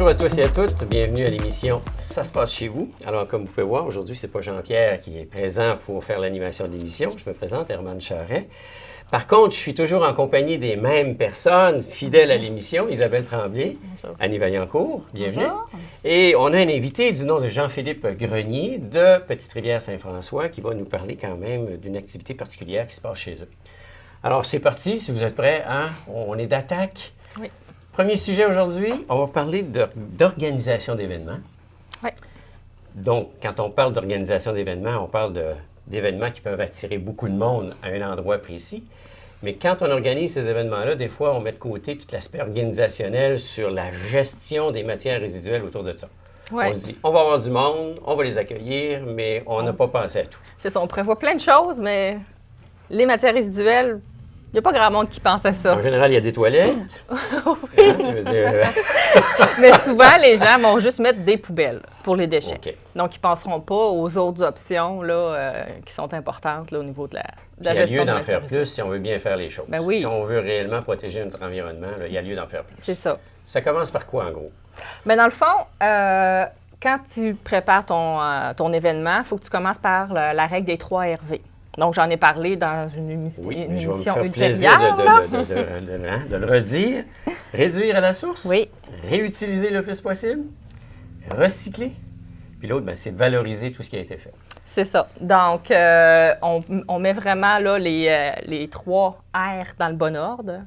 Bonjour à tous et à toutes, bienvenue à l'émission Ça se passe chez vous. Alors, comme vous pouvez voir, aujourd'hui, c'est pas Jean-Pierre qui est présent pour faire l'animation de l'émission. Je me présente, Herman Charret. Par contre, je suis toujours en compagnie des mêmes personnes fidèles à l'émission. Isabelle Tremblay, bonjour. Annie Vaillancourt, bienvenue. Bonjour. Et on a un invité du nom de Jean-Philippe Grenier de Petite-Rivière-Saint-François qui va nous parler quand même d'une activité particulière qui se passe chez eux. Alors, c'est parti, si vous êtes prêts, hein? On est d'attaque. Oui. Premier sujet aujourd'hui, on va parler d'organisation d'événements. Oui. Donc, quand on parle d'organisation d'événements, on parle d'événements qui peuvent attirer beaucoup de monde à un endroit précis. Mais quand on organise ces événements-là, des fois, on met de côté tout l'aspect organisationnel sur la gestion des matières résiduelles autour de ça. Ouais. On se dit, on va avoir du monde, on va les accueillir, mais on n'a pas pensé à tout. C'est ça, on prévoit plein de choses, mais les matières résiduelles, il n'y a pas grand monde qui pense à ça. En général, il y a des toilettes. Oui. Hein, je veux dire... Mais souvent, les gens vont juste mettre des poubelles pour les déchets. Okay. Donc, ils ne penseront pas aux autres options là, qui sont importantes là, au niveau de la gestion. Il y a lieu d'en faire plus si on veut bien faire les choses. Ben oui. Si on veut réellement protéger notre environnement, là, il y a lieu d'en faire plus. C'est ça. Ça commence par quoi, en gros? Bien, dans le fond, quand tu prépares ton événement, il faut que tu commences par la règle des 3 RV. Donc, j'en ai parlé dans une émission ultérieure. Je vais me faire plaisir de le redire. Réduire à la source. Oui. Réutiliser le plus possible. Recycler. Puis l'autre, bien, c'est valoriser tout ce qui a été fait. C'est ça. Donc, on met vraiment là, les 3 R dans le bon ordre.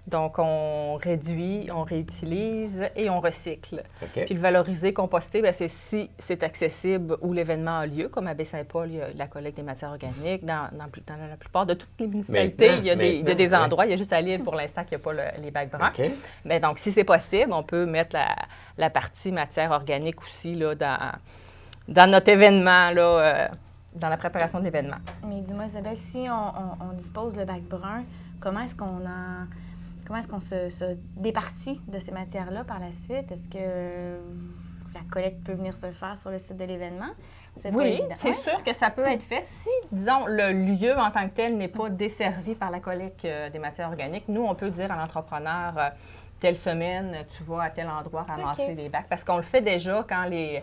Donc, on réduit, on réutilise et on recycle. Okay. Puis le valoriser, composter, bien, c'est si c'est accessible où l'événement a lieu, comme à Baie-Saint-Paul, il y a la collecte des matières organiques. Dans la plupart de toutes les municipalités, il y a des endroits. Il y a juste à Lille, pour l'instant, qu'il n'y a pas les bacs bruns. Okay. Mais donc, si c'est possible, on peut mettre la partie matière organique aussi là, dans notre événement, là, dans la préparation de l'événement. Mais dis-moi, Isabelle, si on dispose le bac brun, comment est-ce qu'on se départit de ces matières-là par la suite? Est-ce que la collecte peut venir se faire sur le site de l'événement? Oui, c'est sûr que ça peut être fait. Si, disons, le lieu en tant que tel n'est pas desservi par la collecte des matières organiques, nous, on peut dire à l'entrepreneur, telle semaine, tu vas à tel endroit ramasser des bacs. Parce qu'on le fait déjà quand les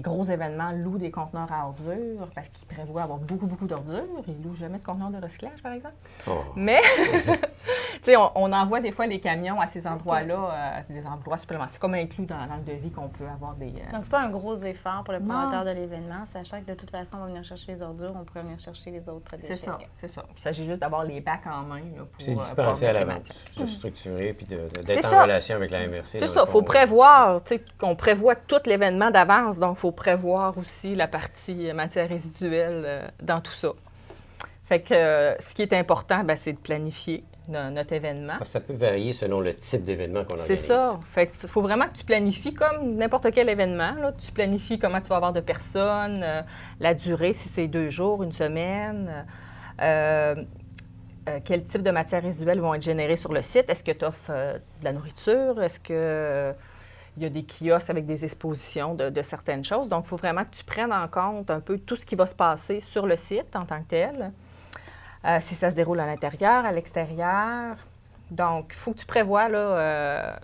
gros événements louent des conteneurs à ordures parce qu'ils prévoient avoir beaucoup d'ordures. Ils ne louent jamais de conteneurs de recyclage, par exemple. Oh. Mais, tu sais, on envoie des fois les camions à ces endroits-là, c'est des endroits supplémentaires. C'est comme inclus dans le devis qu'on peut avoir des... Donc, c'est pas un gros effort pour le promoteur de l'événement, sachant que de toute façon, on va venir chercher les ordures, on pourrait venir chercher les autres déchets. C'est ça. Il s'agit juste d'avoir les bacs en main. Là, pour, c'est dispensé à l'avance, de structurer puis d'être en relation avec la MRC. C'est ça, il faut prévoir, tu sais, qu'on prévoit tout l'événement d'avance, donc il faut prévoir aussi la partie matière résiduelle dans tout ça. Fait que ce qui est important, bien, c'est de planifier notre événement. Ça peut varier selon le type d'événement qu'on organise. C'est ça. Fait qu'il faut vraiment que tu planifies comme n'importe quel événement. Là. Tu planifies comment tu vas avoir de personnes, la durée, si c'est 2 jours, 1 semaine, quel type de matières résiduelles vont être générées sur le site. Est-ce que tu offres de la nourriture? Est-ce que... il y a des kiosques avec des expositions de certaines choses. Donc, il faut vraiment que tu prennes en compte un peu tout ce qui va se passer sur le site en tant que tel. Si ça se déroule à l'intérieur, à l'extérieur. Donc, il faut que tu prévoies là,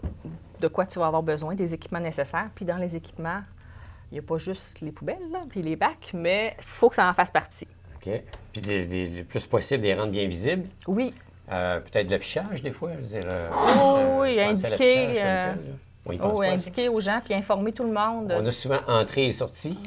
de quoi tu vas avoir besoin, des équipements nécessaires. Puis dans les équipements, il n'y a pas juste les poubelles, là, puis les bacs, mais il faut que ça en fasse partie. OK. Puis le plus possible, les rendre bien visibles. Oui. Peut-être de l'affichage, des fois. Je veux dire, oui, indiquer... Oui, indiquer aux gens puis informer tout le monde. On a souvent entrée et sortie,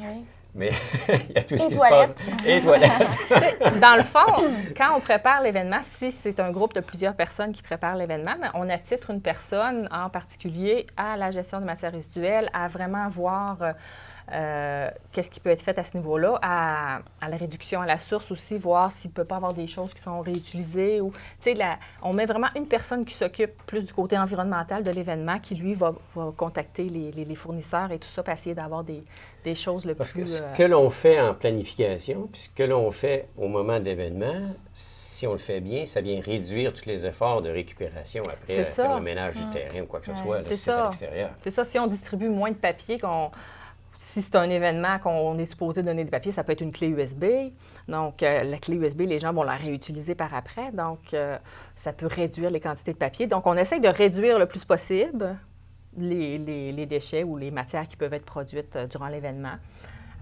mais il y a tout ce qui toilettes. se passe. Et toilettes. Dans le fond, quand on prépare l'événement, si c'est un groupe de plusieurs personnes qui préparent l'événement, on attitre une personne en particulier à la gestion des matières résiduelles, à vraiment voir qu'est-ce qui peut être fait à ce niveau-là, à la réduction à la source aussi, voir s'il ne peut pas avoir des choses qui sont réutilisées. Ou, on met vraiment une personne qui s'occupe plus du côté environnemental de l'événement, qui, lui, va contacter les fournisseurs et tout ça, pour essayer d'avoir des choses le Parce plus... Parce que ce que l'on fait en planification, puis ce que l'on fait au moment de l'événement, si on le fait bien, ça vient réduire tous les efforts de récupération après, faire le ménage du terrain ou quoi que ce soit, là, si c'est à l'extérieur. C'est ça, si on distribue moins de papier, si c'est un événement qu'on est supposé donner des papiers, ça peut être une clé USB. Donc, la clé USB, les gens vont la réutiliser par après. Donc, ça peut réduire les quantités de papier. Donc, on essaie de réduire le plus possible les déchets ou les matières qui peuvent être produites durant l'événement.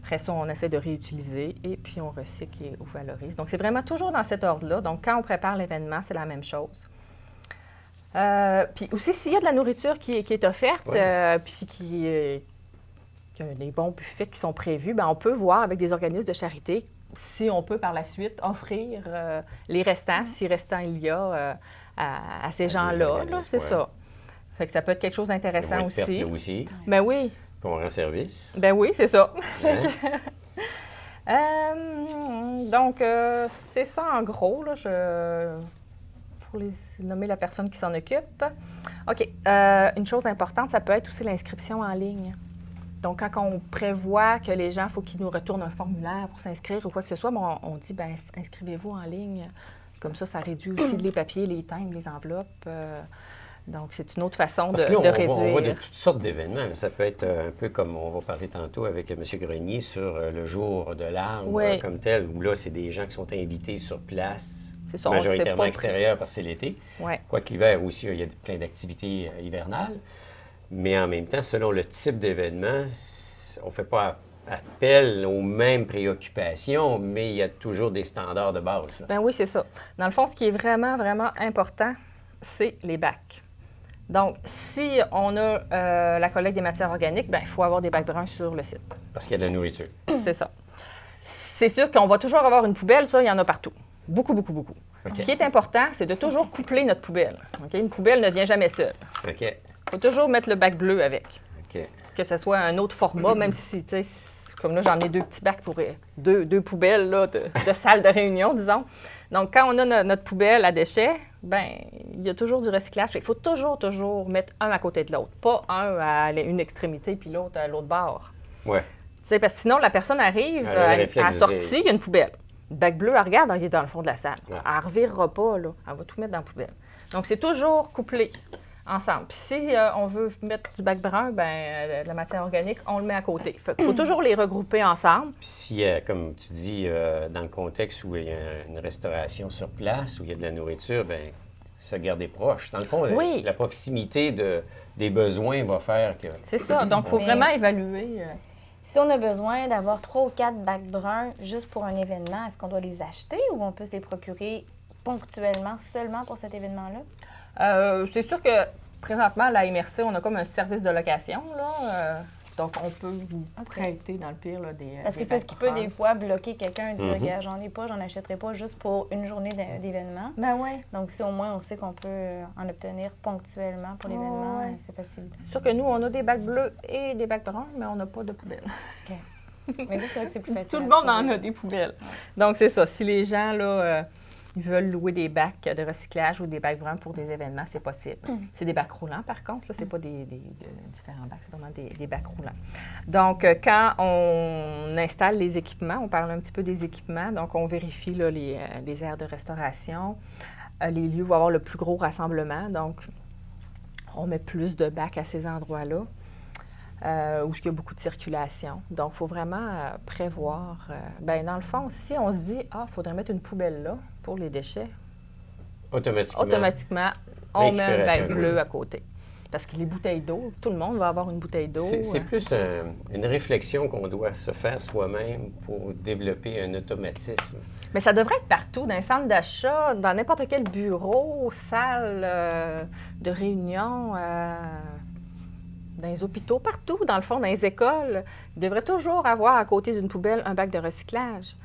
Après ça, on essaie de réutiliser et puis on recycle et on valorise. Donc, c'est vraiment toujours dans cet ordre-là. Donc, quand on prépare l'événement, c'est la même chose. Puis aussi, s'il y a de la nourriture qui est offerte, puis qu'il y a des bons buffets qui sont prévus, bien, on peut voir avec des organismes de charité si on peut par la suite offrir les restants, si restant il y a à ces gens-là. Là, c'est ça. Fait que ça peut être quelque chose d'intéressant aussi. Perte, là aussi. Ben oui. Puis on rend service. Ben oui, c'est ça. Hein? Donc, c'est ça en gros, là, pour les nommer la personne qui s'en occupe. OK. Une chose importante, ça peut être aussi l'inscription en ligne. Donc, quand on prévoit que les gens, il faut qu'ils nous retournent un formulaire pour s'inscrire ou quoi que ce soit, ben, on dit, bien, inscrivez-vous en ligne. Comme ça réduit aussi les papiers, les timbres, les enveloppes. Donc, c'est une autre façon de réduire. On voit de toutes sortes d'événements. Ça peut être un peu comme on va parler tantôt avec M. Grenier sur le jour de l'arbre comme tel, où là, c'est des gens qui sont invités sur place, ça, majoritairement extérieurs parce que c'est l'été. Ouais. Quoique l'hiver aussi, il y a plein d'activités hivernales. Mais en même temps, selon le type d'événement, on ne fait pas appel aux mêmes préoccupations, mais il y a toujours des standards de base. Bien oui, c'est ça. Dans le fond, ce qui est vraiment, vraiment important, c'est les bacs. Donc, si on a la collecte des matières organiques, bien, il faut avoir des bacs bruns sur le site. Parce qu'il y a de la nourriture. C'est ça. C'est sûr qu'on va toujours avoir une poubelle, ça, il y en a partout. Beaucoup, beaucoup, beaucoup. Okay. Ce qui est important, c'est de toujours coupler notre poubelle. Okay? Une poubelle ne vient jamais seule. OK. Il faut toujours mettre le bac bleu avec. OK. Que ce soit un autre format, même si, tu sais, comme là, j'en ai 2 petits bacs pour deux poubelles là, de salle de réunion, disons. Donc, quand on a notre poubelle à déchets, bien, il y a toujours du recyclage. Il faut toujours mettre un à côté de l'autre. Pas un à une extrémité puis l'autre à l'autre bord. Oui. Tu sais, parce que sinon, la personne arrive à la sortie, il y a une poubelle. Le bac bleu, elle regarde, il est dans le fond de la salle. Ouais. Elle ne revirera pas, là. Elle va tout mettre dans la poubelle. Donc, c'est toujours couplé ensemble. Puis si on veut mettre du bac brun, bien, de la matière organique, on le met à côté. Il faut toujours les regrouper ensemble. Puis si, comme tu dis, dans le contexte où il y a une restauration sur place, où il y a de la nourriture, bien, se garder proche. Dans le fond, la proximité des besoins va faire que... C'est ça. Donc, il faut vraiment évaluer... Si on a besoin d'avoir 3 ou 4 bacs bruns juste pour un événement, est-ce qu'on doit les acheter ou on peut se les procurer ponctuellement seulement pour cet événement-là? C'est sûr que présentement, à la MRC, on a comme un service de location, là. Donc, on peut vous prêter, dans le pire, là, des Parce que c'est ce qui peut des fois bloquer quelqu'un et dire, regarde, j'en ai pas, j'en achèterai pas juste pour une journée d'événement. Ben oui. Donc, si au moins on sait qu'on peut en obtenir ponctuellement pour l'événement, c'est facile. C'est sûr que nous, on a des bacs bleus et des bacs bruns, mais on n'a pas de poubelle. OK. Mais ça, c'est vrai que c'est plus facile. Tout le monde en a des poubelles. Donc, c'est ça. Si les gens, là... ils veulent louer des bacs de recyclage ou des bacs bruns pour des événements, c'est possible. C'est des bacs roulants, par contre. Là, c'est pas des différents bacs, c'est vraiment des bacs roulants. Donc, quand on installe les équipements, on parle un petit peu des équipements. Donc, on vérifie là, les aires de restauration. Les lieux vont avoir le plus gros rassemblement. Donc, on met plus de bacs à ces endroits-là. Où il y a beaucoup de circulation. Donc, il faut vraiment prévoir. Bien, dans le fond, si on se dit, il faudrait mettre une poubelle là pour les déchets, automatiquement on met un bac bleu à côté. Parce que les bouteilles d'eau, tout le monde va avoir une bouteille d'eau. C'est plus une réflexion qu'on doit se faire soi-même pour développer un automatisme. Mais ça devrait être partout, dans les centres d'achat, dans n'importe quel bureau, salle de réunion, dans les hôpitaux, partout, dans le fond, dans les écoles. Il devrait toujours avoir à côté d'une poubelle un bac de recyclage.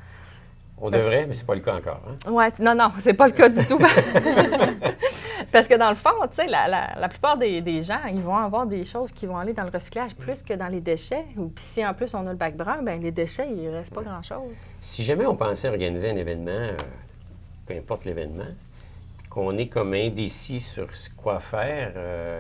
On devrait, mais c'est pas le cas encore. Hein? Oui, non, c'est pas le cas du tout. Parce que dans le fond, tu sais, la plupart des gens, ils vont avoir des choses qui vont aller dans le recyclage plus que dans les déchets. Ou puis si en plus on a le bac brun, bien les déchets, il ne reste pas grand-chose. Si jamais on pensait organiser un événement, peu importe l'événement, qu'on est comme indécis sur quoi faire,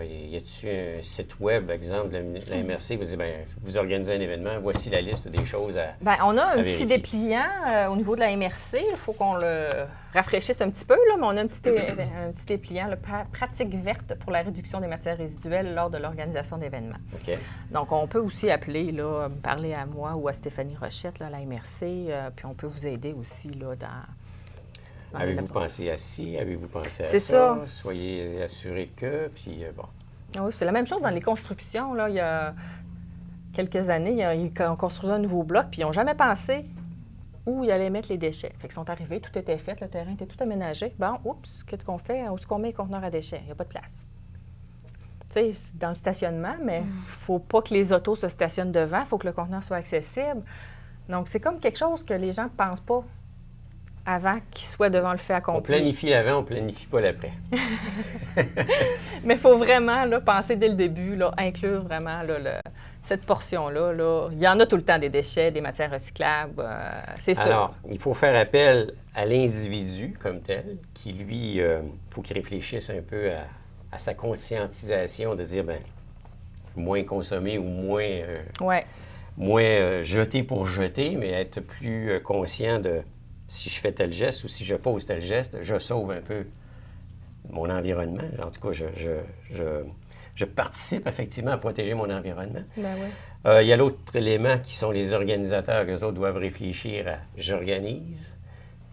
y a-t-il un site web, exemple, de la MRC, vous dit, bien, vous organisez un événement, voici la liste des choses à bien, on a un vérifier. Petit dépliant au niveau de la MRC. Il faut qu'on le rafraîchisse un petit peu, là, mais on a un petit dépliant, pratique verte pour la réduction des matières résiduelles lors de l'organisation d'événements. OK. Donc, on peut aussi appeler, là, me parler à moi ou à Stéphanie Rochette, là, à la MRC, puis on peut vous aider aussi, là, dans Avez-vous pensé à ci? Avez-vous pensé à ça? Soyez assurés que, puis bon. Oui, c'est la même chose dans les constructions. Là. Il y a quelques années, ils ont construit un nouveau bloc, puis ils n'ont jamais pensé où ils allaient mettre les déchets. Fait qu'ils sont arrivés, tout était fait, le terrain était tout aménagé. Bon, oups, qu'est-ce qu'on fait? Où est-ce qu'on met les conteneurs à déchets? Il n'y a pas de place. Tu sais, c'est dans le stationnement, mais il ne faut pas que les autos se stationnent devant, il faut que le conteneur soit accessible. Donc, c'est comme quelque chose que les gens ne pensent pas avant qu'il soit devant le fait accompli. On planifie l'avant, on ne planifie pas l'après. Mais il faut vraiment là, penser dès le début, là, inclure vraiment là, cette portion-là. Là. Il y en a tout le temps des déchets, des matières recyclables, c'est sûr. Alors, il faut faire appel à l'individu comme tel, qui, lui, faut qu'il réfléchisse un peu à sa conscientisation, de dire, bien, moins consommer ou moins jeter pour jeter, mais être plus conscient de si je fais tel geste ou si je pose tel geste, je sauve un peu mon environnement. En tout cas, je participe effectivement à protéger mon environnement. Ben oui. Il y a l'autre élément qui sont les organisateurs, qu'eux autres doivent réfléchir à j'organise,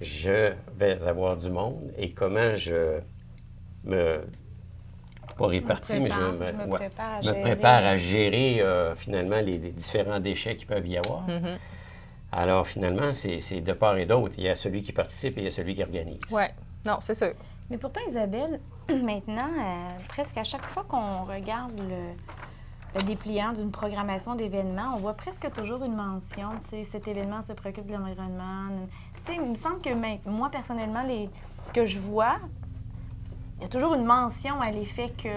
je vais avoir du monde et comment je me pas répartis, mais je me prépare à gérer finalement les différents déchets qui peuvent y avoir. Mm-hmm. Alors finalement, c'est de part et d'autre. Il y a celui qui participe et il y a celui qui organise. Oui, non, c'est sûr. Mais pourtant, Isabelle, maintenant, presque à chaque fois qu'on regarde le dépliant d'une programmation d'événements, on voit presque toujours une mention, tu sais, cet événement se préoccupe de l'environnement. Tu sais, il me semble que moi, personnellement, ce que je vois, il y a toujours une mention à l'effet que,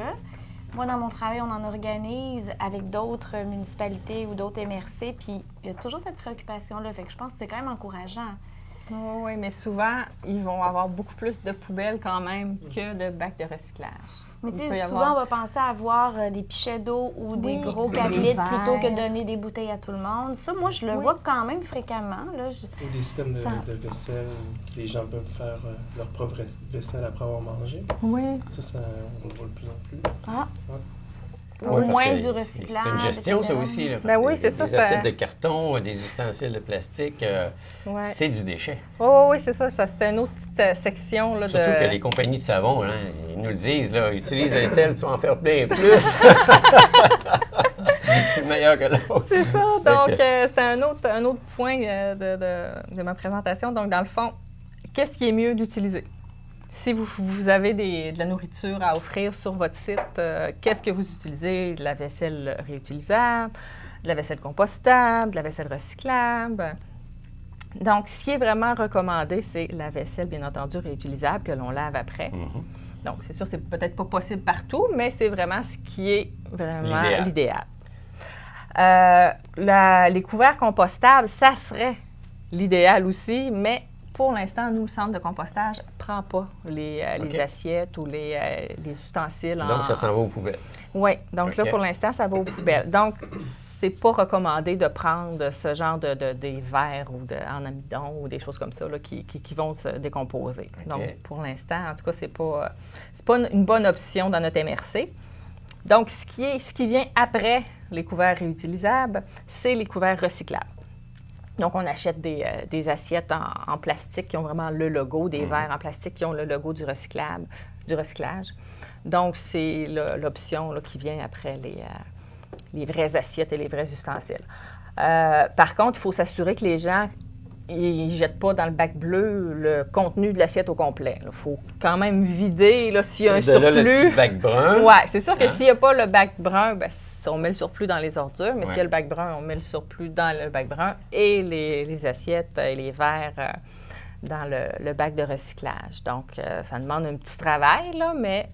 moi, dans mon travail, on en organise avec d'autres municipalités ou d'autres MRC, puis il y a toujours cette préoccupation-là. Fait que je pense que c'est quand même encourageant. Oui, mais souvent, ils vont avoir beaucoup plus de poubelles quand même que de bacs de recyclage. Mais tu sais, souvent, on va penser à avoir des pichets d'eau ou des gros 4 litres plutôt que donner des bouteilles à tout le monde. Ça, moi, je le vois quand même fréquemment. Là. Ou des systèmes de vaisselle, que les gens peuvent faire leur propre vaisselle après avoir mangé. Oui. Ça, on le voit de plus en plus. Ah! Ouais. Au moins du recyclage. C'est une gestion, ça aussi. Là, ben oui, c'est ça. Des assiettes de carton, des ustensiles de plastique, c'est du déchet. Oui, c'est ça. C'est une autre petite section. Là, surtout que les compagnies de savon, hein, ils nous le disent, là, utilise un tel, tu vas en faire plein plus. C'est meilleur que l'autre. C'est ça. Donc, c'était un autre point de ma présentation. Donc, dans le fond, qu'est-ce qui est mieux d'utiliser? Si vous avez de la nourriture à offrir sur votre site, qu'est-ce que vous utilisez? De la vaisselle réutilisable, de la vaisselle compostable, de la vaisselle recyclable. Donc, ce qui est vraiment recommandé, c'est la vaisselle, bien entendu, réutilisable que l'on lave après. Mm-hmm. Donc, c'est sûr, c'est peut-être pas possible partout, mais c'est vraiment ce qui est vraiment l'idéal. Les couverts compostables, ça serait l'idéal aussi, mais pour l'instant, nous, le centre de compostage ne prend pas les assiettes ou les ustensiles. Donc, ça s'en va aux poubelles. Oui. Donc, là, pour l'instant, ça va aux poubelles. Donc, c'est pas recommandé de prendre ce genre des verres ou en amidon ou des choses comme ça là, qui vont se décomposer. Okay. Donc, pour l'instant, en tout cas, c'est pas une bonne option dans notre MRC. Donc, ce qui vient après les couverts réutilisables, c'est les couverts recyclables. Donc, on achète des assiettes en plastique qui ont vraiment le logo, des verres en plastique qui ont le logo du recyclage. Donc, c'est l'option là, qui vient après les vraies assiettes et les vrais ustensiles. Par contre, il faut s'assurer que les gens ne jettent pas dans le bac bleu le contenu de l'assiette au complet. Il faut quand même vider s'il y a un surplus. Là, le petit bac brun. Oui, c'est sûr que s'il n'y a pas le bac brun, bien, on met le surplus dans les ordures, mais s'il y a le bac brun, on met le surplus dans le bac brun et les assiettes et les verres dans le bac de recyclage. Donc, ça demande un petit travail, là, mais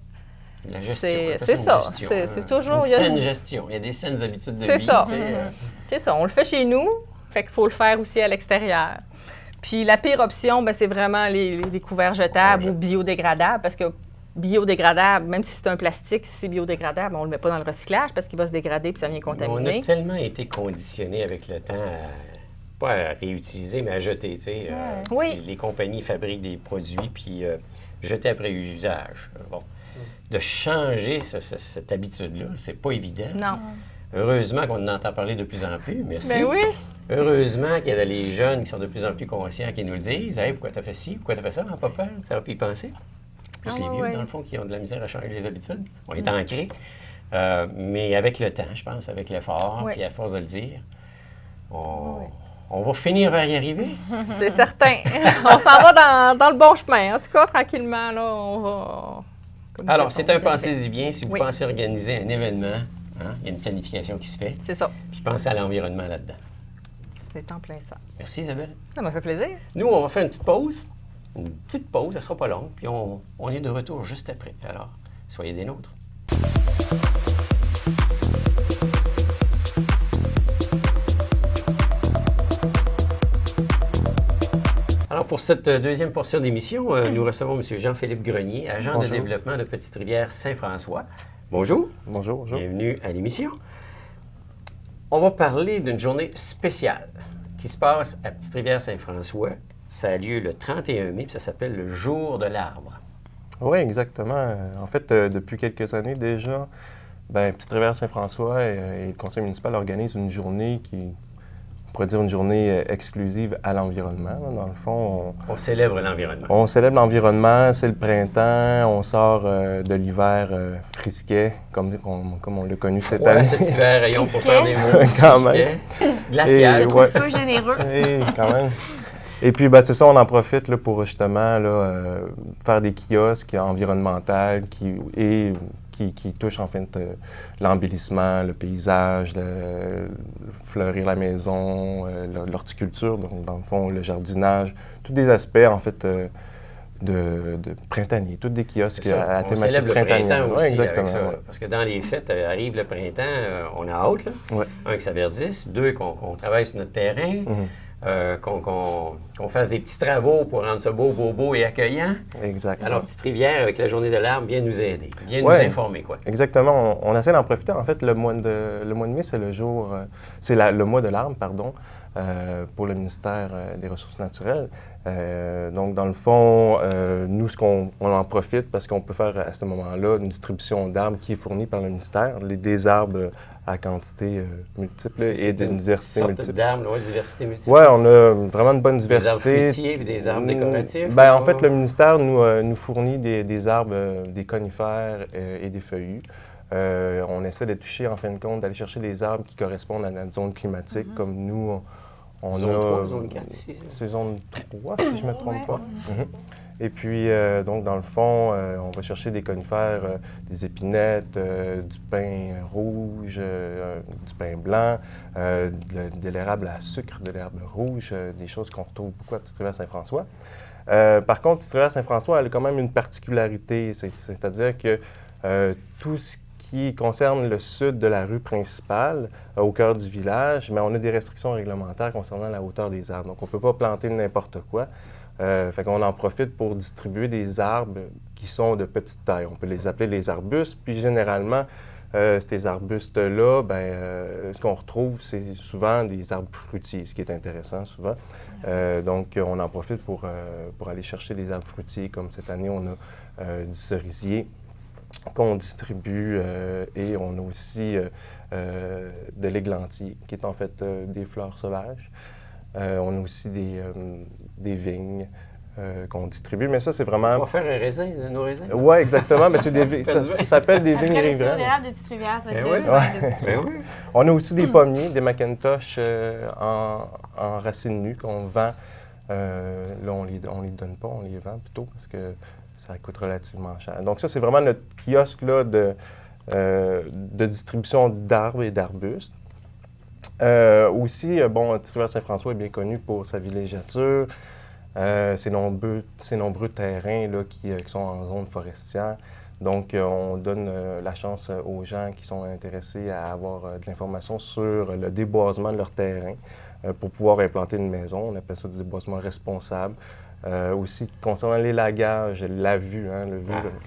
la gestion, c'est ça. C'est toujours... Une saine gestion. Il y a des saines habitudes de vie. C'est ça. C'est ça. On le fait chez nous, fait qu'il faut le faire aussi à l'extérieur. Puis la pire option, bien, c'est vraiment les couverts jetables ou biodégradables, parce que biodégradable, même si c'est un plastique, si c'est biodégradable, on ne le met pas dans le recyclage parce qu'il va se dégrader puis ça vient contaminer. On a tellement été conditionnés avec le temps pas à réutiliser, mais à jeter. Oui. Les compagnies fabriquent des produits puis jeter après usage. Bon. De changer cette habitude-là, c'est pas évident. Non. Heureusement qu'on en entend parler de plus en plus. Merci. Ben oui. Heureusement qu'il y a des jeunes qui sont de plus en plus conscients, qui nous le disent. Hey, pourquoi tu as fait ci? Pourquoi tu as fait ça? Pas peur. Ça aurait pu y penser. C'est vieux, dans le fond, qui ont de la misère à changer les habitudes. On est ancrés. Mais avec le temps, je pense, avec l'effort, Oui. puis à force de le dire, on va finir par y arriver. C'est certain. On s'en va dans le bon chemin. En tout cas, tranquillement, là, on va... Alors, c'est un pensez-y bien. Si vous Oui. pensez organiser un événement, hein, il y a une planification qui se fait. C'est ça. Puis pensez à l'environnement là-dedans. C'est en plein ça. Merci Isabelle. Ça m'a fait plaisir. Nous, on va faire une petite pause. Une petite pause, elle sera pas longue. Puis on est de retour juste après. Alors, soyez des nôtres. Alors, pour cette deuxième portion d'émission, nous recevons M. Jean-Philippe Grenier, agent Bonjour. de développement de Petite-Rivière Saint-François. Bonjour. Bonjour, bonjour. Bienvenue à l'émission. On va parler d'une journée spéciale qui se passe à Petite-Rivière Saint-François. Ça a lieu le 31 mai, puis ça s'appelle le Jour de l'arbre. Oui, exactement. En fait, depuis quelques années déjà, Petite-Rivière Saint-François et le conseil municipal organisent une journée on pourrait dire une journée exclusive à l'environnement. Là. Dans le fond, On célèbre l'environnement. on célèbre l'environnement, c'est le printemps, on sort de l'hiver frisquet, comme on l'a connu cette Froid année. cet hiver, ayons pour faire des mots. Quand frisquet, glacial. Et, Je ouais. trouve peu généreux. Oui, quand même. Et puis, c'est ça, on en profite là, pour justement là, faire des kiosques environnementaux qui touchent en fait l'embellissement, le paysage, fleurir la maison, l'horticulture, donc dans le fond, le jardinage, tous des aspects en fait de printanier, tous des kiosques C'est ça. à On thématique célèbre le printanière. printemps Ouais, aussi exactement. avec ça. Ouais. Parce que dans les fêtes, arrive le printemps, on a hâte. Là. Ouais. Un, que ça verdisse. Deux, qu'on travaille sur notre terrain. Mhm. Qu'on fasse des petits travaux pour rendre ça beau et accueillant. Exact. Alors, Petite-Rivière, avec la Journée de l'arbre, vient nous aider, vient nous Ouais. informer, quoi. Exactement. On essaie d'en profiter. En fait, le mois de mai, c'est le jour, le mois de l'arbre, pardon, pour le ministère des Ressources naturelles. Donc, dans le fond, nous, on en profite parce qu'on peut faire à ce moment-là une distribution d'arbres qui est fournie par le ministère, des arbres à quantité multiple et d'une diversité sorte multiple. d'arbres, oui, diversité multiple. Oui, on a vraiment une bonne Des arbres diversité. fruitiers et des arbres décoratifs. En fait, le ministère nous fournit des arbres, des conifères et des feuillus. On essaie de toucher, en fin de compte, d'aller chercher des arbres qui correspondent à notre zone climatique, comme nous, on Zone a... 3, zone 4 ici. C'est zone 3, si je ne me trompe pas. Mhm. Et puis, donc, dans le fond, on va chercher des conifères, des épinettes, du pin rouge, du pin blanc, de l'érable à sucre, de l'érable rouge, des choses qu'on retrouve beaucoup à Petite-Rivière Saint-François. Par contre, Petite-Rivière Saint-François, elle a quand même une particularité, c'est-à-dire que tout ce qui concerne le sud de la rue principale, au cœur du village, mais on a des restrictions réglementaires concernant la hauteur des arbres. Donc, on ne peut pas planter n'importe quoi. Fait qu'on en profite pour distribuer des arbres qui sont de petite taille. On peut les appeler les arbustes, puis généralement, ces arbustes-là, ce qu'on retrouve, c'est souvent des arbres fruitiers, ce qui est intéressant souvent. Donc, on en profite pour aller chercher des arbres fruitiers, comme cette année, on a du cerisier qu'on distribue et on a aussi de l'églantier, qui est en fait des fleurs sauvages. On a aussi des vignes qu'on distribue, mais ça, c'est vraiment... On va faire un raisin, nos raisins. Oui, exactement, mais c'est ça s'appelle des vignes Après le sirop riveraines. d'érable de Petite-Rivière, ça va être Ben le oui. vin de Petite-Rivière. Ben oui. On a aussi des pommiers, des Macintosh en racines nues qu'on vend. Là, on les donne pas, on les vend plutôt parce que ça coûte relativement cher. Donc ça, c'est vraiment notre kiosque là, de distribution d'arbres et d'arbustes. Aussi, Petite-Rivière Saint-François est bien connu pour sa villégiature, ses nombreux terrains là, qui sont en zone forestière. Donc, on donne la chance aux gens qui sont intéressés à avoir de l'information sur le déboisement de leur terrain pour pouvoir implanter une maison. On appelle ça du déboisement responsable. Aussi, concernant les lagages, la vue,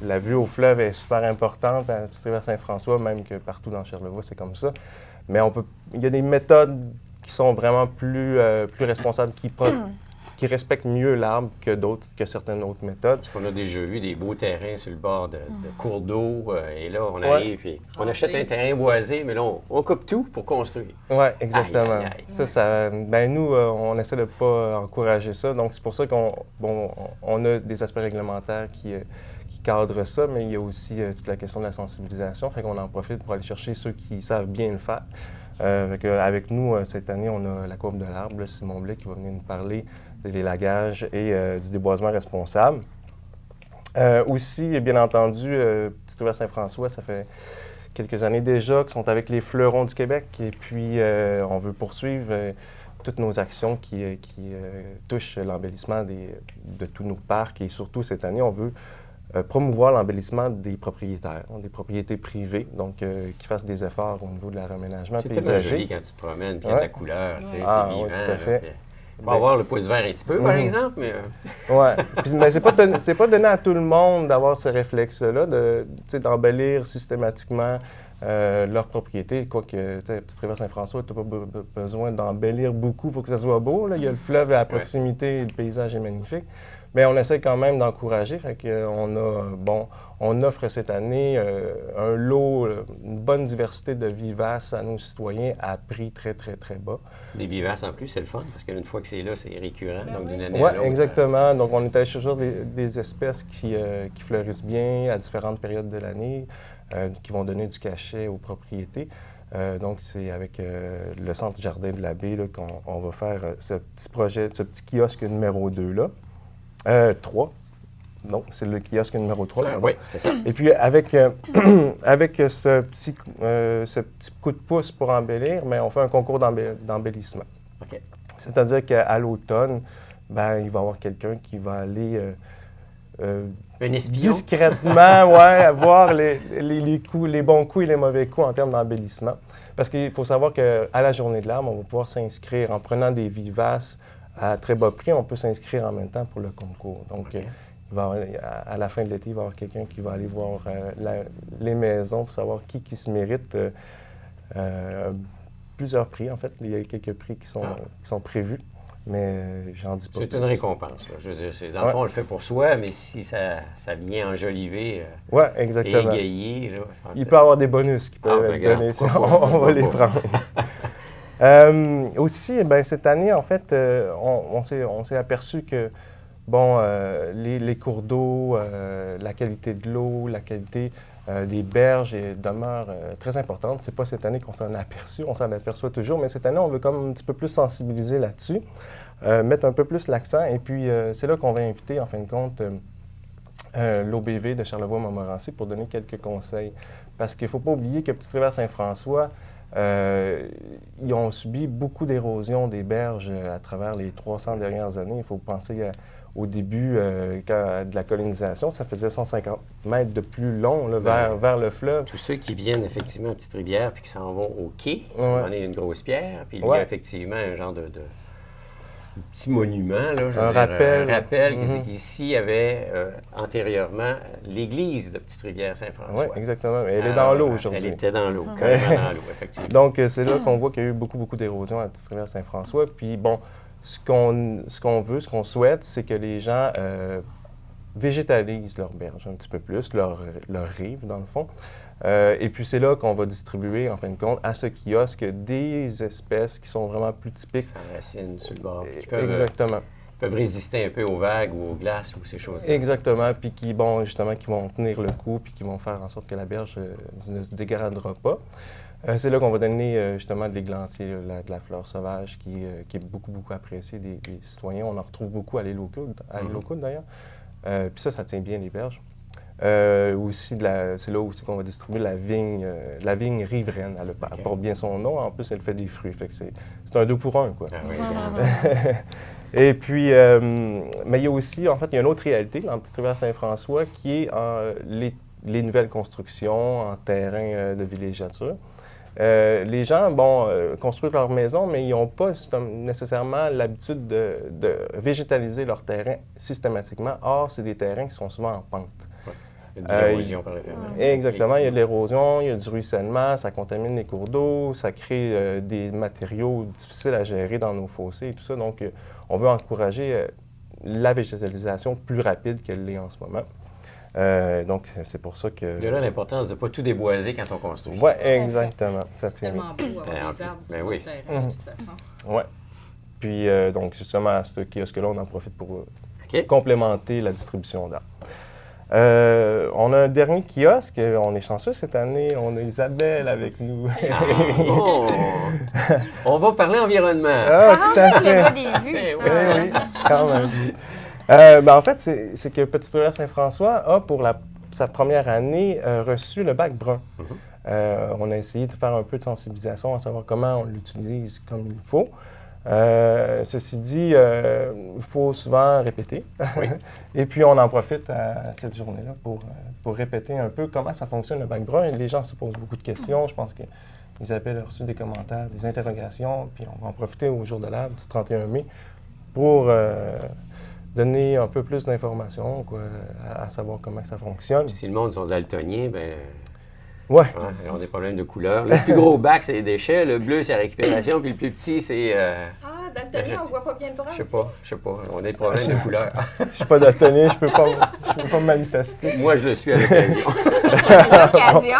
la vue au fleuve est super importante à Petite-Rivière Saint-François, même que partout dans Charlevoix, c'est comme ça. Mais il y a des méthodes qui sont vraiment plus responsables, qui respectent mieux l'arbre que certaines autres méthodes. Parce qu'on a déjà vu des beaux terrains sur le bord de cours d'eau, et là, on arrive et on achète un terrain boisé, mais là, on coupe tout pour construire. Oui, exactement. Aïe, aïe, aïe. Nous, on essaie de ne pas encourager ça. Donc, c'est pour ça qu'on a des aspects réglementaires qui cadre ça, mais il y a aussi toute la question de la sensibilisation. Fait qu'on en profite pour aller chercher ceux qui savent bien le faire. Avec nous, cette année, on a la courbe de l'arbre, là, Simon Blais, qui va venir nous parler des élagages et du déboisement responsable. Aussi, bien entendu, Petite Rivière Saint-François, ça fait quelques années déjà qu'ils sont avec les Fleurons du Québec. Et puis, on veut poursuivre toutes nos actions qui touchent l'embellissement de tous nos parcs. Et surtout, cette année, on veut promouvoir l'embellissement des propriétaires, des propriétés privées, donc qui fassent des efforts au niveau de la réaménagement paysager. C'est tellement joli quand tu te promènes, puis il y a de la couleur, c'est vivant. Oui, tout à fait. Il faut avoir le pouce vert un petit peu, par exemple, mais... Oui, mais c'est pas donné à tout le monde d'avoir ce réflexe-là, d'embellir systématiquement leur propriété. Quoique, Petite Rivière Saint-François, tu n'as pas besoin d'embellir beaucoup pour que ça soit beau. Là. Il y a le fleuve à proximité, le paysage est magnifique. Mais on essaie quand même d'encourager. Fait on offre cette année un lot, une bonne diversité de vivaces à nos citoyens à prix très, très, très bas. Des vivaces en plus, c'est le fun, parce qu'une fois que c'est là, c'est récurrent, donc d'une année à l'autre. Oui, exactement. Donc, on est allé chercher des espèces qui fleurissent bien à différentes périodes de l'année, qui vont donner du cachet aux propriétés. Donc, c'est avec le Centre Jardin de la Baie qu'on va faire ce petit projet, ce petit kiosque numéro 2 là. 3. Non, c'est le kiosque numéro 3. Oui, c'est ça. Et puis, avec ce petit coup de pouce pour embellir, mais on fait un concours d'embellissement. OK. C'est-à-dire qu'à l'automne, il va y avoir quelqu'un qui va aller un espion. Discrètement voir les bons coups et les mauvais coups en termes d'embellissement. Parce qu'il faut savoir qu'à la Journée de l'Arbre, on va pouvoir s'inscrire en prenant des vivaces à très bas prix, on peut s'inscrire en même temps pour le concours. Donc, à la fin de l'été, il va y avoir quelqu'un qui va aller voir les maisons pour savoir qui se mérite plusieurs prix. En fait, il y a quelques prix qui sont prévus, mais j'en dis pas C'est plus. une récompense. Là. Je veux dire, dans le fond, on le fait pour soi, mais si ça vient enjoliver et égayer... Là, il peut y avoir des bonus qui peuvent être donnés. On va les prendre. Aussi, cette année, en fait, on s'est aperçu que, les cours d'eau, la qualité de l'eau, la qualité des berges demeure très importante. C'est pas cette année qu'on s'en a aperçu, on s'en aperçoit toujours, mais cette année, on veut comme un petit peu plus sensibiliser là-dessus, mettre un peu plus l'accent, et puis c'est là qu'on va inviter, en fin de compte, l'OBV de Charlevoix-Montmorency pour donner quelques conseils. Parce qu'il ne faut pas oublier que Petite Rivière Saint-François, ils ont subi beaucoup d'érosion des berges à travers les 300 dernières années. Il faut penser au début de la colonisation, ça faisait 150 mètres de plus long là, vers le fleuve. Tous ceux qui viennent effectivement à Petite Rivière puis qui s'en vont au quai, on est une grosse pierre, puis il y a effectivement un genre de petit monument, là, un rappel qui dit qu'ici, il y avait antérieurement l'église de Petite Rivière Saint-François. Oui, exactement. Mais elle est dans l'eau aujourd'hui. Elle était dans l'eau, carrément dans l'eau, effectivement. Donc, c'est là qu'on voit qu'il y a eu beaucoup d'érosion à Petite Rivière Saint-François. Puis, ce qu'on veut, ce qu'on souhaite, c'est que les gens végétalisent leur berge un petit peu plus, leur rive, dans le fond. Et puis, c'est là qu'on va distribuer, en fin de compte, à ce kiosque des espèces qui sont vraiment plus typiques. Sans racines sur le bord. Exactement. Peuvent résister un peu aux vagues ou aux glaces ou ces choses-là. Exactement, puis qui vont tenir le coup, puis qui vont faire en sorte que la berge ne se dégradera pas. C'est là qu'on va donner justement de l'églantier, de la fleur sauvage, qui est beaucoup appréciée des citoyens. On en retrouve beaucoup à l'île aux Coudes, d'ailleurs. Puis ça tient bien les berges. C'est là aussi qu'on va distribuer la vigne riveraine. Elle porte bien son nom. En plus, elle fait des fruits. Fait que c'est un 2 pour 1, quoi. Ah oui, Et puis, mais il y a aussi, en fait, il y a une autre réalité dans Petite Rivière Saint-François qui est les nouvelles constructions en terrain de villégiature. Les gens, construisent leur maison, mais ils n'ont pas nécessairement l'habitude de végétaliser leur terrain systématiquement. Or, c'est des terrains qui sont souvent en pente. Il y a de l'érosion par exemple. Exactement, il y a de l'érosion, il y a du ruissellement, ça contamine les cours d'eau, ça crée des matériaux difficiles à gérer dans nos fossés et tout ça. Donc, on veut encourager la végétalisation plus rapide qu'elle l'est en ce moment. Donc, c'est pour ça que... De là l'importance de ne pas tout déboiser quand on construit. Oui, exactement. Ça c'est tellement beau avoir des arbres sur le terrain, de toute façon. Oui. Puis, donc, justement, à ce kiosque-là, on en profite pour complémenter la distribution d'arbres. On a un dernier kiosque. On est chanceux cette année. On a Isabelle avec nous. Ah, bon. On va parler environnement. Ah, tout à Arrangez fait. le gars des vues, Eh ça. Oui, oui, quand même. En fait, c'est que Petite Rivière Saint-François a, pour sa première année, reçu le bac brun. On a essayé de faire un peu de sensibilisation à savoir comment on l'utilise comme il faut. Ceci dit, il faut souvent répéter. Et puis, on en profite à cette journée-là pour répéter un peu comment ça fonctionne le bac brun. Les gens se posent beaucoup de questions. Je pense qu'Isabelle a reçu des commentaires, des interrogations. Puis, on va en profiter au jour de l'arbre du 31 mai pour donner un peu plus d'informations, à savoir comment ça fonctionne. Puis si le monde sont daltoniens, ben Ouais. hein, ils ont des problèmes de couleur. Le plus gros bac, c'est les déchets. Le bleu, c'est la récupération. Puis le plus petit, c'est... Ah, daltonien, on voit pas bien le brun je sais pas. On a des problèmes de couleur. Je suis pas daltonien, je peux pas me manifester. Moi, je le suis à l'occasion. L'occasion.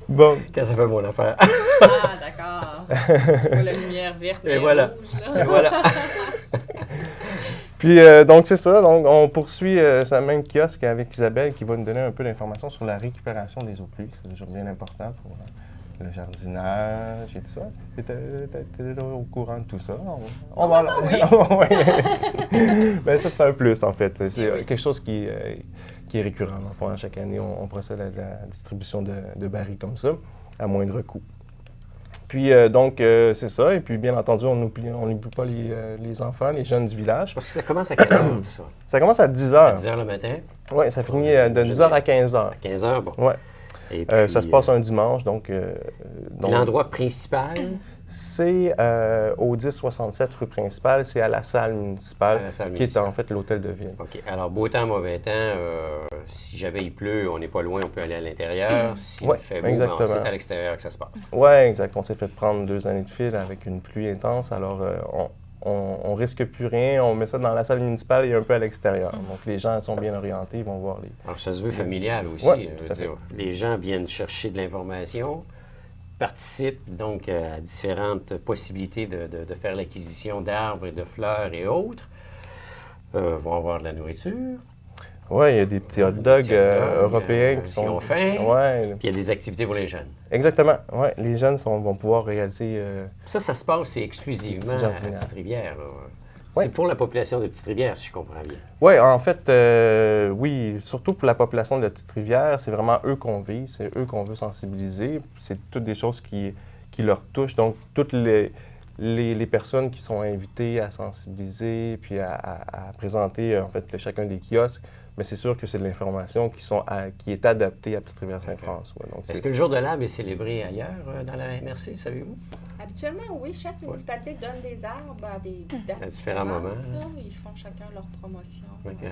Bon, Quand ça fait mon affaire. Ah, d'accord. On voit la lumière verte Et voilà. rouge, là. Et voilà. puis donc c'est ça. Donc on poursuit ce même kiosque avec Isabelle qui va nous donner un peu d'informations sur la récupération des eaux de pluie. C'est toujours bien important pour le jardinage et tout ça. T'es au courant de tout ça? On va là. Ben, ça, c'est un plus, en fait. C'est quelque chose qui est récurrent. Enfin, chaque année, on procède à la distribution de barils comme ça, à moindre coût. Puis, c'est ça. Et puis, bien entendu, on n'oublie pas les enfants, les jeunes du village. Parce que ça commence à quelle heure, ça? Ça commence à 10 À h. 10 h le matin? Oui, ça finit de 10 h à 15 h. À 15 h, bon. Oui. Et puis, Ça se passe un dimanche, donc l'endroit principal? c'est au 1067 rue principale, c'est à la salle municipale, À la salle qui municipale. est en fait l'hôtel de ville. OK. Alors, beau temps, mauvais temps, si jamais il pleut, on n'est pas loin, on peut aller à l'intérieur. Si Ouais, il fait beau, ben, exactement. c'est à l'extérieur que ça se passe. Oui, exact. On s'est fait prendre 2 années de fil avec une pluie intense, alors on risque plus rien, on met ça dans la salle municipale et un peu à l'extérieur. Donc les gens sont bien orientés, ils vont voir les... Alors, ça se veut familial aussi. Ouais, je tout veux à fait. dire. Les gens viennent chercher de l'information, participent donc à différentes possibilités de faire l'acquisition d'arbres et de fleurs et autres, vont avoir de la nourriture. Oui, il y a des petits hot dogs européens qui qui sont... ont faim. Ouais, Puis il y a des activités pour les jeunes. exactement. Ouais, les jeunes vont pouvoir réaliser... Ça se passe c'est exclusivement Petit à jardinage. Petite-Rivière. là. Ouais. C'est pour la population de Petite-Rivière, si je comprends bien. Oui, en fait, oui, surtout pour la population de la Petite-Rivière, c'est vraiment eux qu'on vise, c'est eux qu'on veut sensibiliser. C'est toutes des choses qui leur touchent. Donc, toutes les personnes qui sont invitées à sensibiliser puis à présenter, en fait, chacun des kiosques, mais c'est sûr que c'est de l'information qui est adaptée à Petite-Rivière-Saint-François. Donc, Est-ce que le jour de l'arbre est célébré ailleurs dans la MRC, savez-vous? Habituellement, oui, chaque municipalité donne des arbres à des dates À différents moments. là. Ils font chacun leur promotion. OK.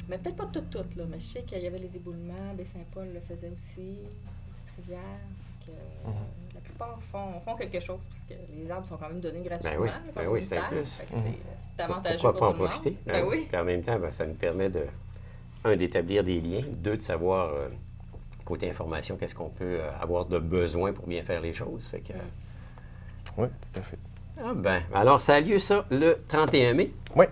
Mais peut-être pas toutes, là. Mais je sais qu'il y avait les éboulements, Baie-Saint-Paul le faisait aussi, Petite-Rivière. La plupart font quelque chose, parce que les arbres sont quand même donnés gratuitement. Ben oui, là, par ben le oui, c'est un ministère. plus. Fait que c'est avantageux Pourquoi pour pas en tout le monde. profiter? Ben oui. Puis en même temps, ben, ça nous permet d'établir des liens, de savoir, côté information, qu'est-ce qu'on peut avoir de besoin pour bien faire les choses. Fait que, oui, tout à fait. ah ben, alors ça a lieu ça le 31 mai Oui,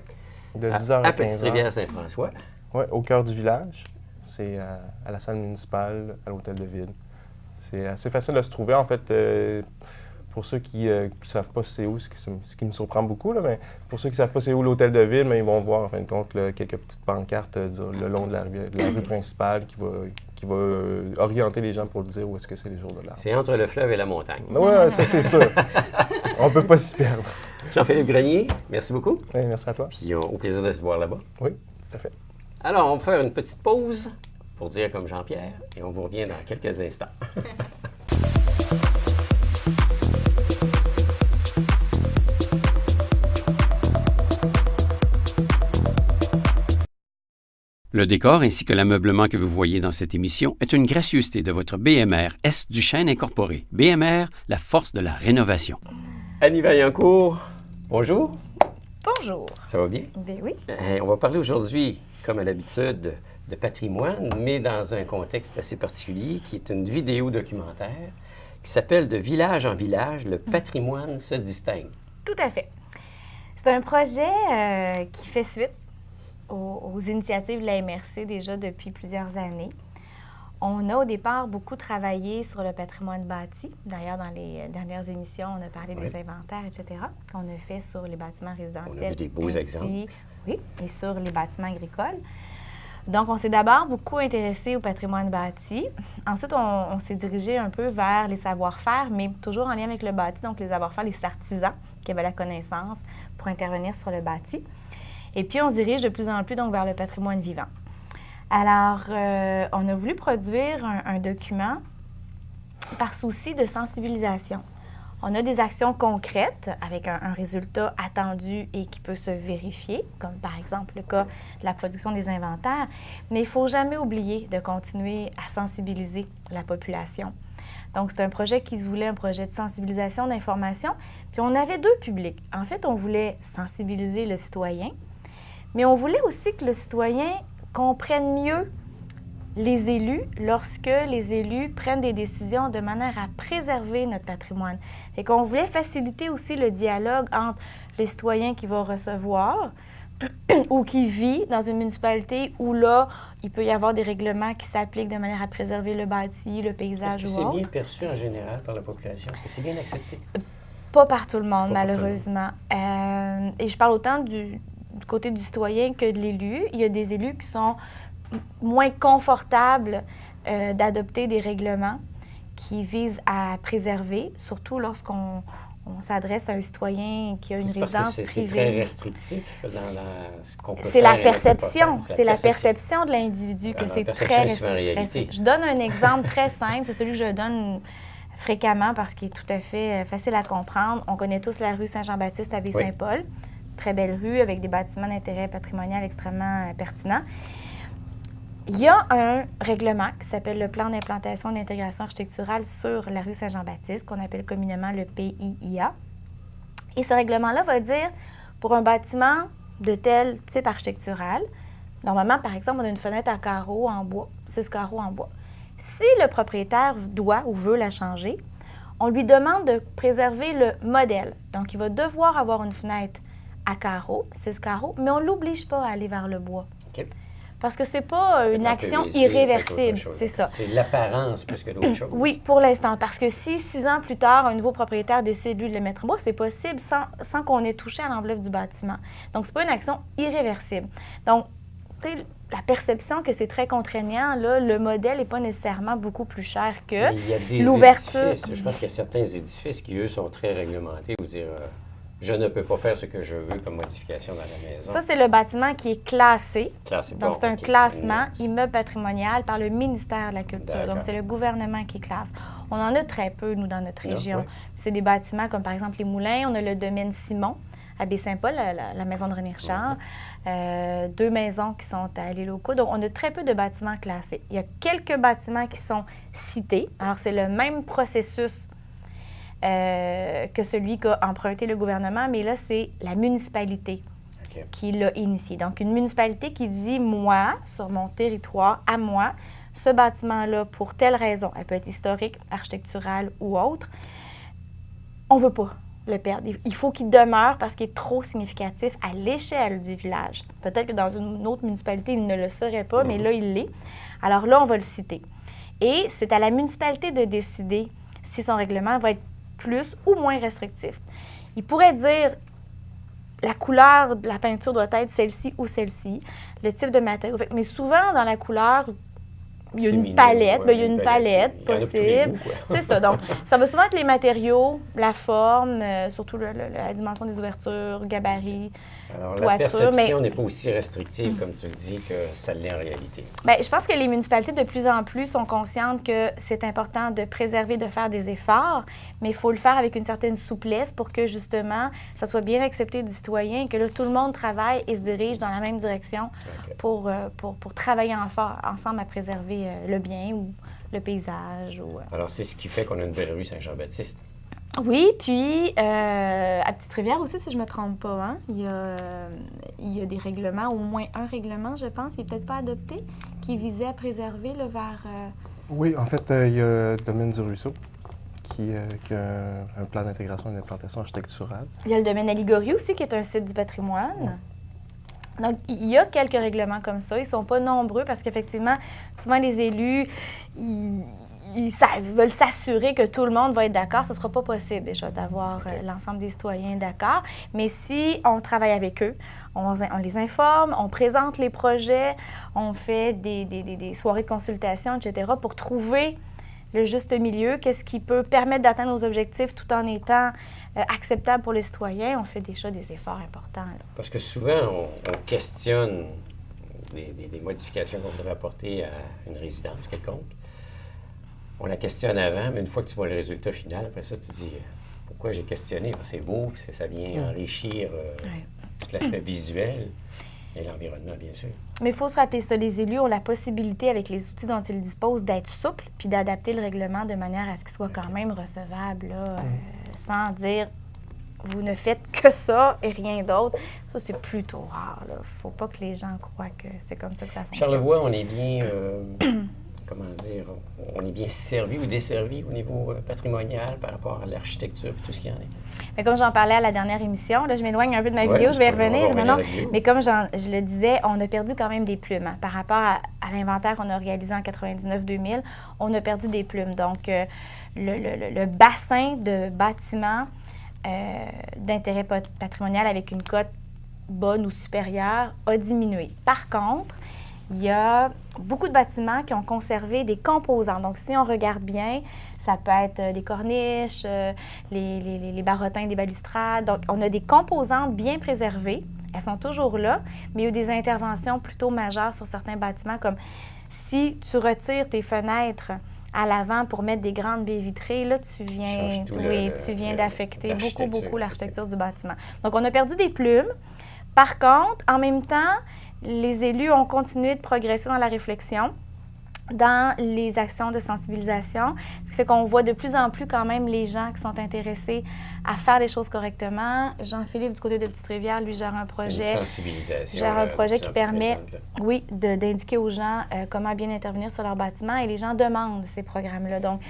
de 10h à à 15h. Petite-Rivière-Saint-François. Oui, au cœur du village. C'est à la salle municipale, à l'hôtel de ville. C'est assez facile de se trouver, en fait. Pour ceux qui ne savent pas c'est où, ce qui me surprend beaucoup, là, mais pour ceux qui ne savent pas c'est où l'hôtel de ville, mais ils vont voir, en fin de compte, là, quelques petites pancartes le long de la rue principale qui va orienter les gens pour dire où est-ce que c'est les jours de l'arbre. C'est entre le fleuve et la montagne. Oui, ça, c'est sûr. On ne peut pas s'y perdre. Jean-Philippe Grenier, merci beaucoup. Oui, merci à toi. Puis au plaisir de se voir là-bas. Oui, tout à fait. Alors, on va faire une petite pause pour dire comme Jean-Pierre et on vous revient dans quelques instants. Le décor ainsi que l'ameublement que vous voyez dans cette émission est une gracieuseté de votre BMR S Duchesne Incorporé. BMR, la force de la rénovation. Annie Vaillancourt, bonjour. Bonjour. Ça va bien? Ben oui. On va parler aujourd'hui, comme à l'habitude, de patrimoine, mais dans un contexte assez particulier, qui est une vidéo documentaire qui s'appelle « De village en village, le patrimoine se distingue Tout à fait. C'est un projet qui fait suite aux initiatives de la MRC déjà depuis plusieurs années. On a au départ beaucoup travaillé sur le patrimoine bâti. D'ailleurs, dans les dernières émissions, on a parlé des inventaires, etc., qu'on a fait sur les bâtiments résidentiels. On a vu des beaux exemples. Oui, et sur les bâtiments agricoles. Donc, on s'est d'abord beaucoup intéressé au patrimoine bâti. Ensuite, on s'est dirigé un peu vers les savoir-faire, mais toujours en lien avec le bâti, donc les savoir-faire, les artisans qui avaient la connaissance pour intervenir sur le bâti. Et puis, on se dirige de plus en plus donc, vers le patrimoine vivant. Alors, on a voulu produire un document par souci de sensibilisation. On a des actions concrètes avec un résultat attendu et qui peut se vérifier, comme par exemple le cas de la production des inventaires, mais il ne faut jamais oublier de continuer à sensibiliser la population. Donc, c'est un projet qui se voulait un projet de sensibilisation, d'information, puis on avait deux publics. En fait, on voulait sensibiliser le citoyen, mais on voulait aussi que le citoyen comprenne mieux les élus lorsque les élus prennent des décisions de manière à préserver notre patrimoine. Et qu'on voulait faciliter aussi le dialogue entre le citoyen qui va recevoir ou qui vit dans une municipalité où là, il peut y avoir des règlements qui s'appliquent de manière à préserver le bâti, le paysage ou autre. Est-ce que c'est bien perçu en général par la population? Est-ce que c'est bien accepté? Pas par tout le monde, malheureusement. Et je parle autant du côté du citoyen que de l'élu. Il y a des élus qui sont moins confortables d'adopter des règlements qui visent à préserver, surtout lorsqu'on s'adresse à un citoyen qui a une résidence privée. C'est très restrictif dans ce qu'on peut faire. C'est la perception. C'est la perception de l'individu que c'est très restrictif. Je donne un exemple très simple. C'est celui que je donne fréquemment parce qu'il est tout à fait facile à comprendre. On connaît tous la rue Saint-Jean-Baptiste à Baie-Saint-Paul. Très belle rue avec des bâtiments d'intérêt patrimonial extrêmement pertinents. Il y a un règlement qui s'appelle le plan d'implantation et d'intégration architecturale sur la rue Saint-Jean-Baptiste, qu'on appelle communément le PIIA. Et ce règlement-là va dire, pour un bâtiment de tel type architectural, normalement, par exemple, on a une fenêtre à carreaux en bois, 6 carreaux en bois. Si le propriétaire doit ou veut la changer, on lui demande de préserver le modèle. Donc, il va devoir avoir une fenêtre à carreaux, 6 carreaux, mais on ne l'oblige pas à aller vers le bois. Okay. Parce que c'est pas une action irréversible, c'est ça. C'est l'apparence plus que d'autres choses. Oui, pour l'instant. Parce que si 6 ans plus tard, un nouveau propriétaire décide, lui, de le mettre en bois, c'est possible sans qu'on ait touché à l'enveloppe du bâtiment. Donc, c'est pas une action irréversible. Donc, la perception que c'est très contraignant, là, le modèle n'est pas nécessairement beaucoup plus cher que l'ouverture. Je pense qu'il y a certains édifices qui, eux, sont très réglementés, ou dire je ne peux pas faire ce que je veux comme modification dans la maison. Ça, c'est le bâtiment qui est classé. Donc, c'est un classement immeuble patrimonial par le ministère de la Culture. Donc, c'est le gouvernement qui classe. On en a très peu, nous, dans notre région. Oui. C'est des bâtiments comme, par exemple, les Moulins. On a le domaine Simon à Baie-Saint-Paul, la maison de René Richard. 2 maisons qui sont à l'île aux Coudes. Donc, on a très peu de bâtiments classés. Il y a quelques bâtiments qui sont cités. Alors, c'est le même processus que celui qu'a emprunté le gouvernement, mais là, c'est la municipalité qui l'a initié. Donc, une municipalité qui dit, moi, sur mon territoire, à moi, ce bâtiment-là, pour telle raison, elle peut être historique, architecturale ou autre, on ne veut pas le perdre. Il faut qu'il demeure parce qu'il est trop significatif à l'échelle du village. Peut-être que dans une autre municipalité, il ne le serait pas, mais là, il l'est. Alors là, on va le citer. Et c'est à la municipalité de décider si son règlement va être plus ou moins restrictif. Il pourrait dire la couleur de la peinture doit être celle-ci ou celle-ci, le type de matériau. Mais souvent, dans la couleur, il y a une palette, il y a une palette possible. C'est ça. Donc, ça va souvent être les matériaux, la forme, surtout la dimension des ouvertures, gabarit, alors, toiture. La perception n'est pas aussi restrictive, comme tu le dis, que ça l'est en réalité. Bien, je pense que les municipalités, de plus en plus, sont conscientes que c'est important de préserver, de faire des efforts, mais il faut le faire avec une certaine souplesse pour que, justement, ça soit bien accepté du citoyen et que là, tout le monde travaille et se dirige dans la même direction pour travailler ensemble à préserver le bien ou le paysage. Alors, c'est ce qui fait qu'on a une belle rue Saint-Jean-Baptiste. Oui, puis à Petite-Rivière aussi, si je ne me trompe pas, hein, il y a des règlements, au moins un règlement, je pense, qui n'est peut-être pas adopté, qui visait à préserver le vers... Oui, en fait, il y a le domaine du ruisseau, qui a un plan d'intégration et d'implantation architecturale. Il y a le domaine Aligorie aussi, qui est un site du patrimoine. Donc, il y a quelques règlements comme ça. Ils ne sont pas nombreux parce qu'effectivement, souvent les élus, ils veulent s'assurer que tout le monde va être d'accord. Ce ne sera pas possible déjà d'avoir l'ensemble des citoyens d'accord. Mais si on travaille avec eux, on les informe, on présente les projets, on fait des soirées de consultation, etc., pour trouver le juste milieu, qu'est-ce qui peut permettre d'atteindre nos objectifs tout en étant acceptable pour les citoyens, on fait déjà des efforts importants. Là. Parce que souvent, on questionne des modifications qu'on voudrait apporter à une résidence quelconque. On la questionne avant, mais une fois que tu vois le résultat final, après ça, tu te dis pourquoi j'ai questionné? C'est beau, ça vient enrichir tout l'aspect visuel et l'environnement, bien sûr. Mais il faut se rappeler ça, les élus ont la possibilité, avec les outils dont ils disposent, d'être souples puis d'adapter le règlement de manière à ce qu'il soit quand même recevable, là, sans dire vous ne faites que ça et rien d'autre. Ça, c'est plutôt rare. Il ne faut pas que les gens croient que c'est comme ça que ça fonctionne. Charlevoix, on est bien... comment dire, on est bien servi ou desservi au niveau patrimonial par rapport à l'architecture et tout ce qu'il y en est. Mais comme j'en parlais à la dernière émission, là, je m'éloigne un peu de ma vidéo, je vais y revenir. Mais comme je le disais, on a perdu quand même des plumes. Hein. Par rapport à l'inventaire qu'on a réalisé en 99-2000, on a perdu des plumes. Donc, le bassin de bâtiments d'intérêt patrimonial avec une cote bonne ou supérieure a diminué. Par contre, il y a beaucoup de bâtiments qui ont conservé des composants. Donc, si on regarde bien, ça peut être des corniches, les barottins des balustrades. Donc, on a des composantes bien préservées. Elles sont toujours là, mais il y a eu des interventions plutôt majeures sur certains bâtiments, comme si tu retires tes fenêtres à l'avant pour mettre des grandes baies vitrées, là, tu viens d'affecter beaucoup l'architecture du bâtiment. Donc, on a perdu des plumes. Par contre, en même temps, les élus ont continué de progresser dans la réflexion, dans les actions de sensibilisation, ce qui fait qu'on voit de plus en plus quand même les gens qui sont intéressés à faire les choses correctement. Jean-Philippe, du côté de Petite-Rivière, lui gère un projet. Une sensibilisation. Gère un projet qui permet, d'indiquer aux gens comment bien intervenir sur leur bâtiment et les gens demandent ces programmes-là. Donc,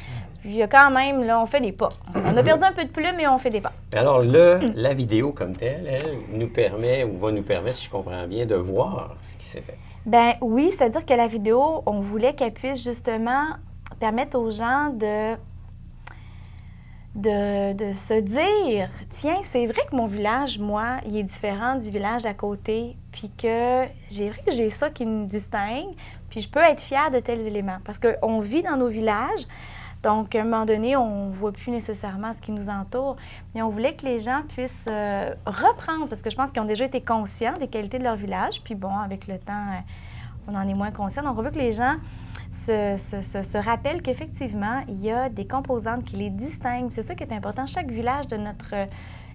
il y a quand même, là, on fait des pas. On a perdu un peu de plume, mais on fait des pas. Alors la vidéo comme telle, elle nous permet, ou va nous permettre, si je comprends bien, de voir ce qui s'est fait. Bien oui, c'est-à-dire que la vidéo, on voulait qu'elle puisse justement permettre aux gens de se dire, tiens, c'est vrai que mon village, moi, il est différent du village d'à côté, puis que j'ai ça qui me distingue, puis je peux être fière de tels éléments. Parce qu'on vit dans nos villages, donc à un moment donné, on ne voit plus nécessairement ce qui nous entoure, mais on voulait que les gens puissent reprendre, parce que je pense qu'ils ont déjà été conscients des qualités de leur village, puis bon, avec le temps, on en est moins conscients. Donc on veut que les gens se rappellent qu'effectivement, il y a des composantes qui les distinguent. C'est ça qui est important. Chaque village de notre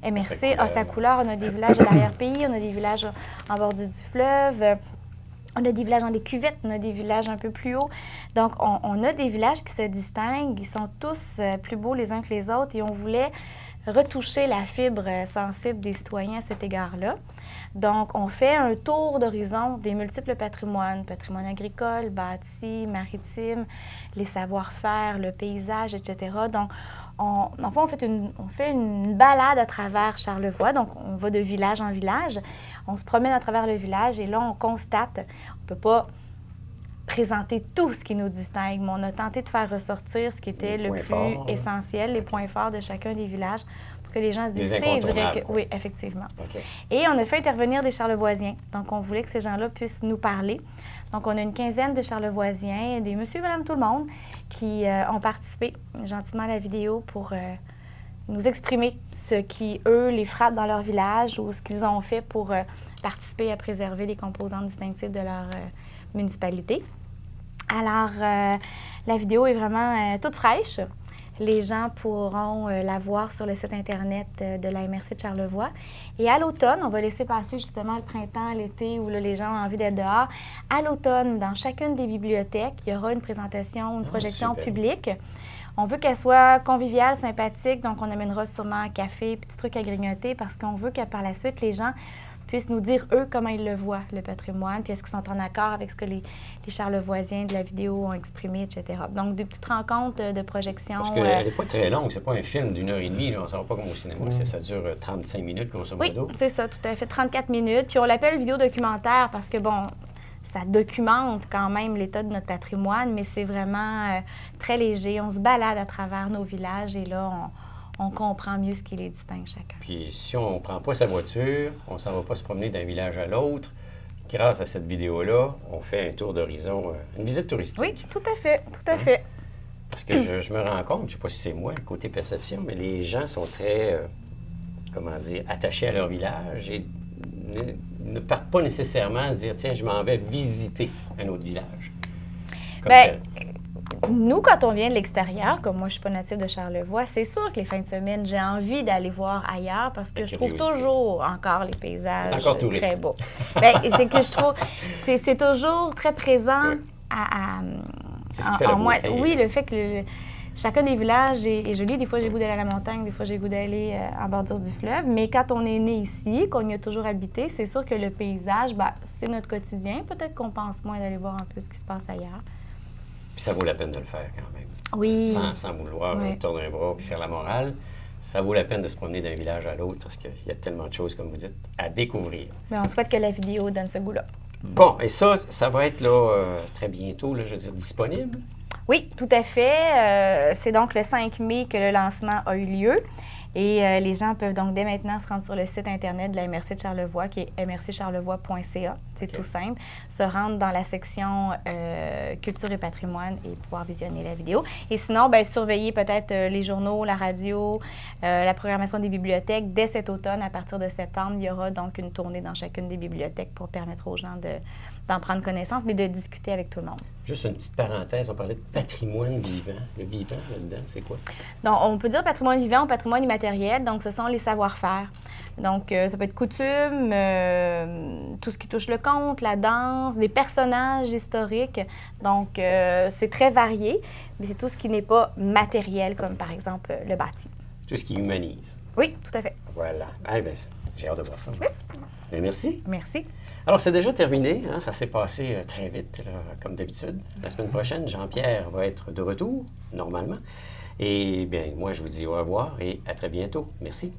MRC a sa couleur. On a des villages de l'arrière-pays, on a des villages en bordure du fleuve, on a des villages dans les cuvettes, on a des villages un peu plus hauts. Donc, on a des villages qui se distinguent. Ils sont tous plus beaux les uns que les autres et on voulait retoucher la fibre sensible des citoyens à cet égard-là. Donc, on fait un tour d'horizon des multiples patrimoines, patrimoine agricole, bâti, maritime, les savoir-faire, le paysage, etc. Donc, on fait une balade à travers Charlevoix. Donc, on va de village en village. On se promène à travers le village et là, on constate, on ne peut pas présenter tout ce qui nous distingue, mais on a tenté de faire ressortir ce qui était le plus essentiel, les points forts de chacun des villages, pour que les gens se disent, c'est vrai que... Oui, effectivement. Okay. Et on a fait intervenir des Charlevoisiens. Donc, on voulait que ces gens-là puissent nous parler. Donc, on a une quinzaine de Charlevoisiens, des monsieur et madame tout le monde, qui ont participé gentiment à la vidéo pour nous exprimer ce qui, eux, les frappe dans leur village ou ce qu'ils ont fait pour participer à préserver les composantes distinctives de leur municipalité. Alors, la vidéo est vraiment toute fraîche. Les gens pourront la voir sur le site Internet de la MRC de Charlevoix. Et à l'automne, on va laisser passer justement le printemps, l'été, où là, les gens ont envie d'être dehors. À l'automne, dans chacune des bibliothèques, il y aura une présentation, une projection publique. On veut qu'elle soit conviviale, sympathique, donc on amènera sûrement un café, petits trucs à grignoter, parce qu'on veut que par la suite, les gens puissent nous dire, eux, comment ils le voient, le patrimoine, puis est-ce qu'ils sont en accord avec ce que les Charlevoisiens de la vidéo ont exprimé, etc. Donc, des petites rencontres de projection. Parce qu'elle n'est pas très longue, c'est pas un film d'1h30, là, on ne s'en va pas comme au cinéma, ça dure 35 minutes, grosso modo. Oui, c'est ça, tout à fait, 34 minutes. Puis on l'appelle vidéo documentaire parce que, bon, ça documente quand même l'état de notre patrimoine, mais c'est vraiment très léger. On se balade à travers nos villages et là, on comprend mieux ce qui les distingue chacun. Puis si on ne prend pas sa voiture, on ne s'en va pas se promener d'un village à l'autre. Grâce à cette vidéo-là, on fait un tour d'horizon, une visite touristique. Oui, tout à fait, tout à fait. Parce que je me rends compte, je ne sais pas si c'est moi, côté perception, mais les gens sont très, comment dire, attachés à leur village et ne partent pas nécessairement dire, tiens, je m'en vais visiter un autre village. Bien, nous, quand on vient de l'extérieur, comme moi, je ne suis pas native de Charlevoix, c'est sûr que les fins de semaine, j'ai envie d'aller voir ailleurs parce que je trouve toujours encore les paysages très beaux. Bien, c'est que je trouve, c'est toujours très présent c'est ce qui fait la beauté. Oui, le fait que chacun des villages est joli. Des fois, j'ai le goût d'aller à la montagne, des fois, j'ai le goût d'aller en bordure du fleuve. Mais quand on est né ici, qu'on y a toujours habité, c'est sûr que le paysage, c'est notre quotidien. Peut-être qu'on pense moins d'aller voir un peu ce qui se passe ailleurs. Puis ça vaut la peine de le faire quand même. Oui. Sans vouloir tourner un bras puis faire la morale. Ça vaut la peine de se promener d'un village à l'autre parce qu'il y a tellement de choses, comme vous dites, à découvrir. Mais on souhaite que la vidéo donne ce goût-là. Bon, et ça va être là très bientôt, là, je veux dire, disponible? Oui, tout à fait. C'est donc le 5 mai que le lancement a eu lieu. Et les gens peuvent donc dès maintenant se rendre sur le site Internet de la MRC de Charlevoix, qui est mrccharlevoix.ca. C'est tout simple. Se rendre dans la section Culture et patrimoine et pouvoir visionner la vidéo. Et sinon, surveiller peut-être les journaux, la radio, la programmation des bibliothèques. Dès cet automne, à partir de septembre, il y aura donc une tournée dans chacune des bibliothèques pour permettre aux gens d'en prendre connaissance, mais de discuter avec tout le monde. Juste une petite parenthèse, on parlait de patrimoine vivant. Le vivant, là-dedans, c'est quoi? Donc, on peut dire patrimoine vivant ou patrimoine immatériel. Donc, ce sont les savoir-faire. Donc, ça peut être coutume, tout ce qui touche le conte, la danse, des personnages historiques. Donc, c'est très varié, mais c'est tout ce qui n'est pas matériel, comme par exemple le bâti. Tout ce qui humanise. Oui, tout à fait. Voilà. J'ai hâte de voir ça. Oui. Bien, merci. Merci. Alors, c'est déjà terminé. Hein? Ça s'est passé très vite, là, comme d'habitude. La semaine prochaine, Jean-Pierre va être de retour, normalement. Et bien, moi, je vous dis au revoir et à très bientôt. Merci.